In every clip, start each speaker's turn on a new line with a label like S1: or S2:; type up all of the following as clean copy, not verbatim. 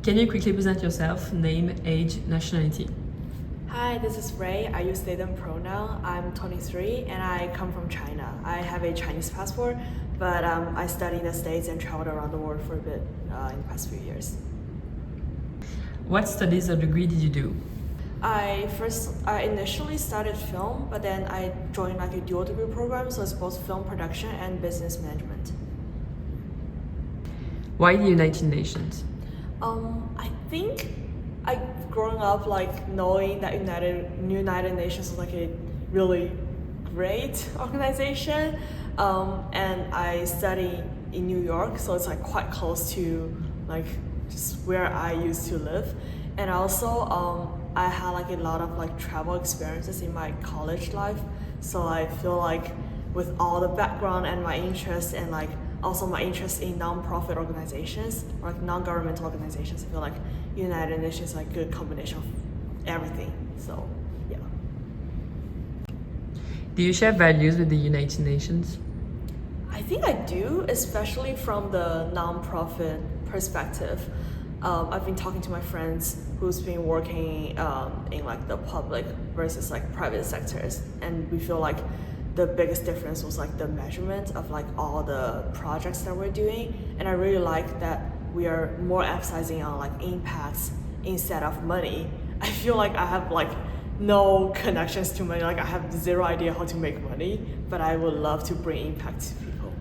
S1: Can you quickly present yourself, name, age, nationality?
S2: Hi, this is Ray. I use they them pronoun. I'm 23 and I come from China. I have a Chinese passport, but I study in the States and traveled around the world for a bit in the past few years.
S1: What studies or degree did you do?
S2: I initially started film, but then I joined like a dual degree program, so it's both film production and business management.
S1: Why the United Nations?
S2: I think growing up like knowing that United Nations was like a really great organization, and I study in New York, so it's like quite close to like just where I used to live, and also I had like a lot of like travel experiences in my college life, so I feel like with all the background and my interest and like also my interest in non-profit organizations or like non-governmental organizations, I feel like United Nations is like a good combination of everything. So yeah.
S1: Do you share values with the United Nations?
S2: I think I do, especially from the non-profit perspective. I've been talking to my friends who's been working in like the public versus like private sectors, and we feel like the biggest difference was like the measurement of like all the projects that we're doing, and I really like that we are more emphasizing on like impacts instead of money. I feel like I have like no connections to money, like I have zero idea how to make money, but I would love to bring impact to people.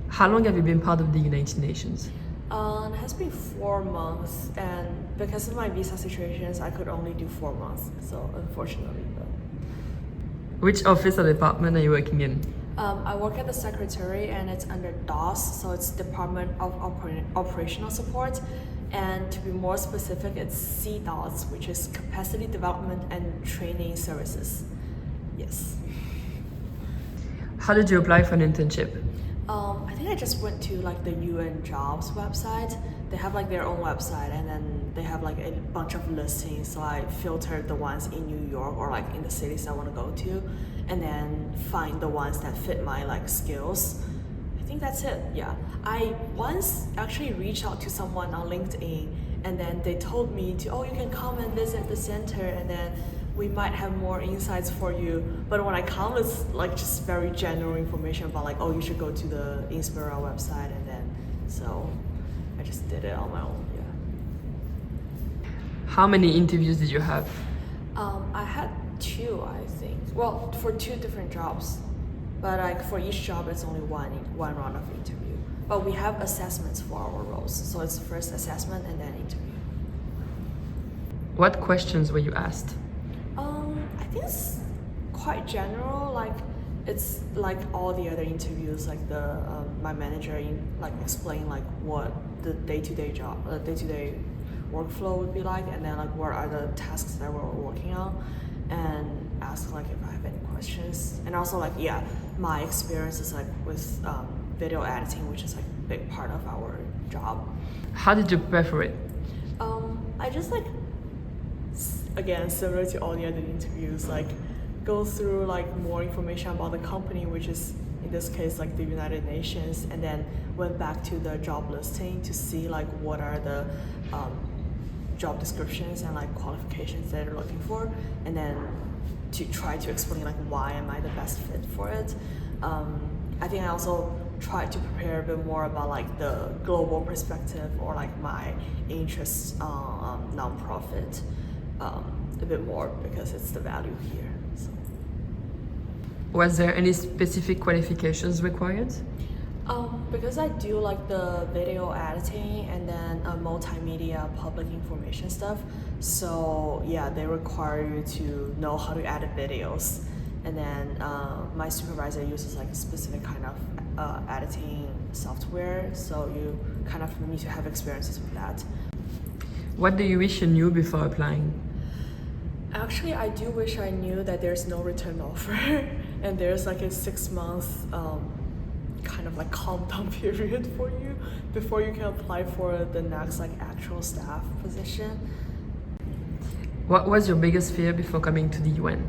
S1: How long have you been part of the United Nations?
S2: It has been 4 months, and because of my visa situations, I could only do 4 months, so unfortunately.
S1: Which office or department are you working in?
S2: I work at the secretary and it's under DOS, so it's Department of Operational Support, and to be more specific, it's CDOS, which is Capacity Development and Training Services. Yes.
S1: How did you apply for an internship?
S2: I think I just went to like the UN Jobs website. They have like their own website, and then they have like a bunch of listings, so I filtered the ones in New York or like in the cities I want to go to, and then find the ones that fit my like skills. I think that's it. Yeah, I once actually reached out to someone on LinkedIn, and then they told me to, oh, you can come and visit the center, and then we might have more insights for you. But when I come, it's like just very general information about like, oh, you should go to the Inspira website, and then so I just did it on my own. Yeah.
S1: How many interviews did you have?
S2: I had 2, I think. Well, for 2 different jobs, but like for each job, it's only one round of interview. But we have assessments for our roles, so it's first assessment and then interview.
S1: What questions were you asked?
S2: I think it's quite general. Like it's like all the other interviews. Like the my manager explain like what the day-to-day workflow would be like, and then like what are the tasks that we're working on, and ask like if I have any questions, and also like my experiences like with video editing, which is like a big part of our job.
S1: How did you prepare for it?
S2: I just like again similar to all the other interviews, like go through like more information about the company, which is in this case like the United Nations, and then went back to the job listing to see like what are the job descriptions and like qualifications that they're looking for, and then to try to explain like why am I the best fit for it. I think I also tried to prepare a bit more about like the global perspective or like my interests on nonprofit a bit more, because it's the value here. So.
S1: Was there any specific qualifications required?
S2: Because I do like the video editing and then multimedia public information stuff, so yeah, they require you to know how to edit videos, and then my supervisor uses like a specific kind of editing software, so you kind of need to have experiences with that.
S1: What do you wish you knew before applying?
S2: Actually, I do wish I knew that there's no return offer and there's like a 6-month kind of like calm down period for you before you can apply for the next like actual staff position.
S1: What was your biggest fear before coming to the UN?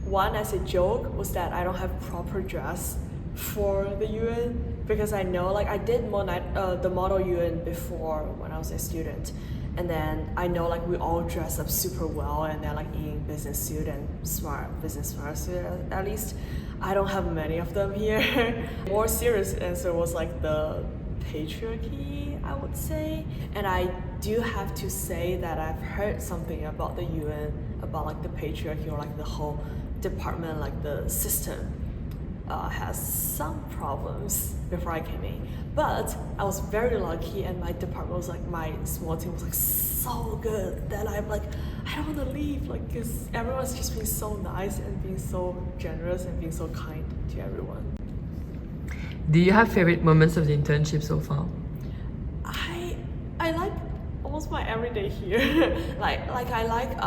S2: One, as a joke, was that I don't have proper dress for the UN, because I know like I did the model UN before when I was a student, and then I know like we all dress up super well, and then like in business suit and business smart suit at least. I don't have many of them here. More serious answer was like the patriarchy, I would say. And I do have to say that I've heard something about the UN, about like the patriarchy or like the whole department, like the system has some problems before I came in. But I was very lucky, and my department was like, my small team was like so good that I'm like, I don't want to leave, like, because everyone's just being so nice and being so generous and being so kind to everyone.
S1: Do you have favorite moments of the internship so far?
S2: I like almost my everyday here. like I like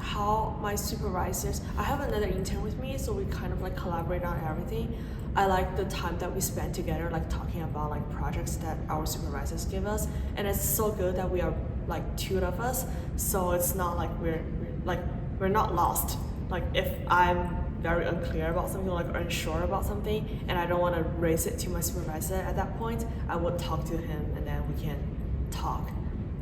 S2: how my supervisors, I have another intern with me, so we kind of like collaborate on everything. I like the time that we spend together, like talking about like projects that our supervisors give us, and it's so good that we are like two of us, so it's not like we're not lost. Like if I'm very unclear about something, like unsure about something, and I don't want to raise it to my supervisor at that point, I would talk to him, and then we can talk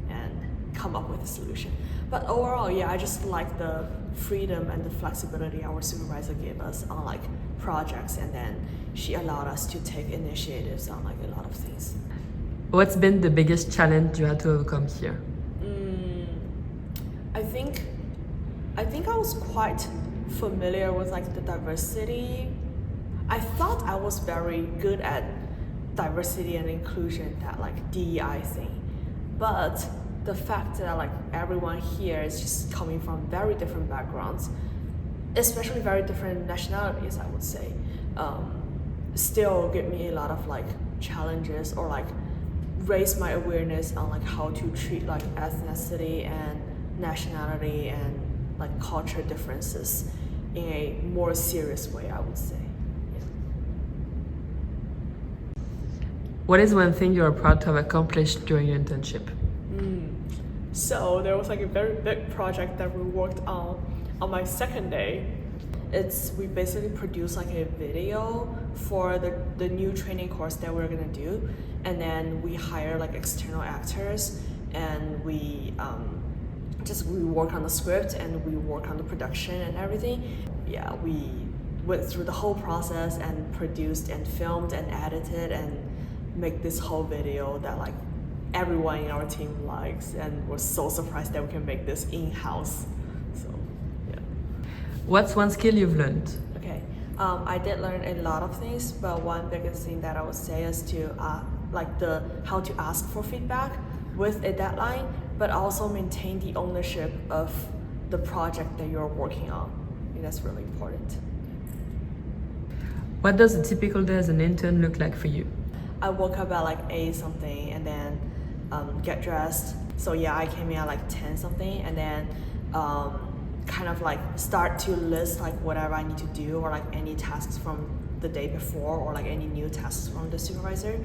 S2: and come up with a solution. But overall, yeah, I just like the freedom and the flexibility our supervisor gave us on like projects, and then she allowed us to take initiatives on like a lot of things.
S1: What's been the biggest challenge you had to overcome here?
S2: I think I was quite familiar with like the diversity. I thought I was very good at diversity and inclusion, that like DEI thing, but the fact that like everyone here is just coming from very different backgrounds, especially very different nationalities, I would say, still give me a lot of like challenges, or like raise my awareness on like how to treat like ethnicity and nationality and like culture differences in a more serious way, I would say. Yeah.
S1: What is one thing you are proud to have accomplished during your internship?
S2: So there was like a very big project that we worked on my second day. We basically produced like a video for the new training course that we're gonna do, and then we hire like external actors, and we work on the script, and we work on the production and everything. Yeah, we went through the whole process and produced and filmed and edited and make this whole video that like everyone in our team likes, and we're so surprised that we can make this in-house. So yeah.
S1: What's one skill you've learned?
S2: Okay, I did learn a lot of things, but one biggest thing that I would say is to how to ask for feedback with a deadline, but also maintain the ownership of the project that you're working on. I think that's really important.
S1: What does a typical day as an intern look like for you?
S2: I woke up at like 8 something, and then get dressed. So yeah, I came in at like 10 something, and then kind of like start to list like whatever I need to do, or like any tasks from the day before, or like any new tasks from the supervisor.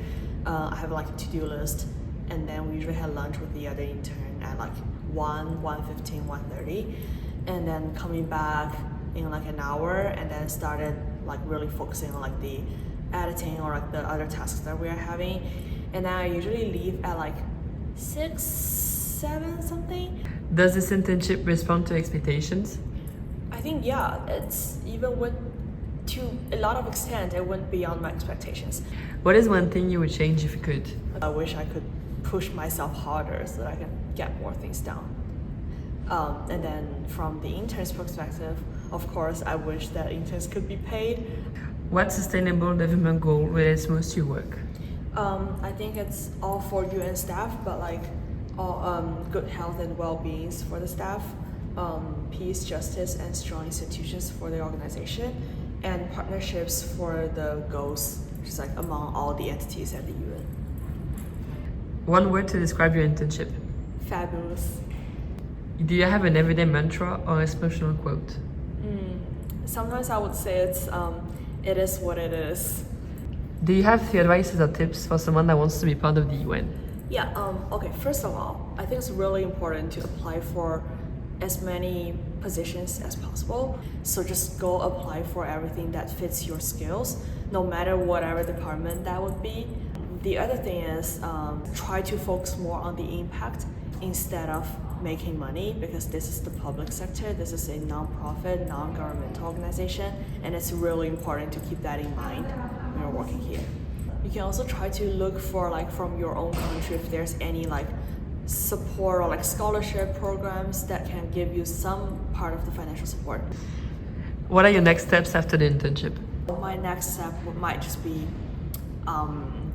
S2: I have like a to-do list, and then we usually have lunch with the other intern at like 1:15, 1:30, and then coming back in like an hour, and then started like really focusing on like the editing or like the other tasks that we are having. And then I usually leave at like 6, 7 something.
S1: Does this internship respond to expectations?
S2: I think yeah, it's even went to a lot of extent, it went beyond my expectations.
S1: What is one thing you would change if you could?
S2: I wish I could push myself harder so that I can get more things done. And then from the intern's perspective, of course, I wish that interns could be paid.
S1: What sustainable development goal relates most to your work?
S2: I think it's all for UN staff, but like all good health and well-beings for the staff, peace, justice, and strong institutions for the organization, and partnerships for the goals, just like among all the entities at the UN.
S1: One word to describe your internship.
S2: Fabulous.
S1: Do you have an everyday mantra or inspirational quote?
S2: Sometimes I would say it is what it is.
S1: Do you have 3 advices or tips for someone that wants to be part of the UN?
S2: Yeah, okay, first of all, I think it's really important to apply for as many positions as possible. So just go apply for everything that fits your skills. no matter whatever department that would be. The other thing is try to focus more on the impact instead of making money, because this is the public sector, this is a non-profit, non-governmental organization, and it's really important to keep that in mind when you're working here. You can also try to look for like from your own country if there's any like support or like scholarship programs that can give you some part of the financial support.
S1: What are your next steps after the internship?
S2: My next step might just be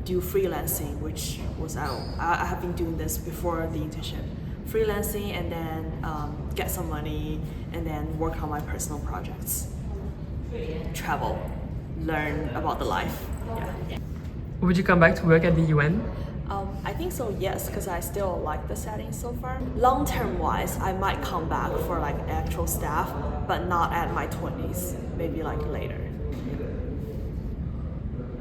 S2: do freelancing, which was I have been doing this before the internship. Freelancing and then get some money and then work on my personal projects. Travel, learn about the life. Yeah.
S1: Would you come back to work at the UN?
S2: I think so, yes, because I still like the setting so far. Long-term wise, I might come back for like actual staff, but not at my 20s, maybe like later.